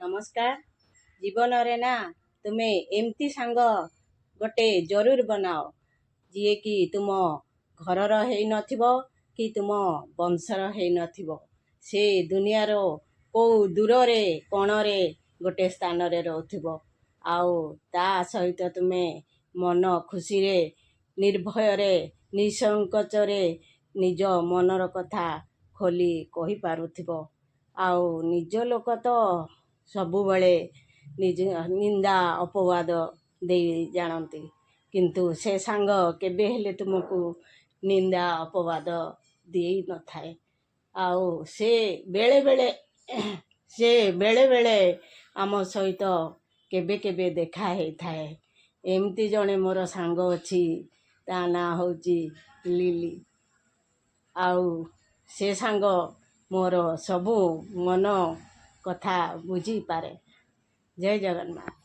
नमस्कार। जीवन रे ना तुमे एमती सांग गोटे जरूर बनाओ जी कि तुम घरर है नथिबो कि तुम वंशर है नथिबो से दुनियार को दूर रे कोण रे गोटे स्थान रे रहथिबो आउ ता सहित तुमे मन खुशी रे निर्भय रे निसंकोच रे निज मनर कथा खोली कहि पारुथिबो आउ निज लोक तो सबु बळे निज निंदा अपवाद दे जानती किंतु से सांग केबे हेले तुमको निंदा अपवाद दे न थाए आउ से बेले बेले आम सहित केबे केबे देखा हे थाए। एमती जणे मोर सांग अछि ता ना होची लिली आउ से सांग मोर सबु मन कथा बुझी पारे। जय जगन्नाथ।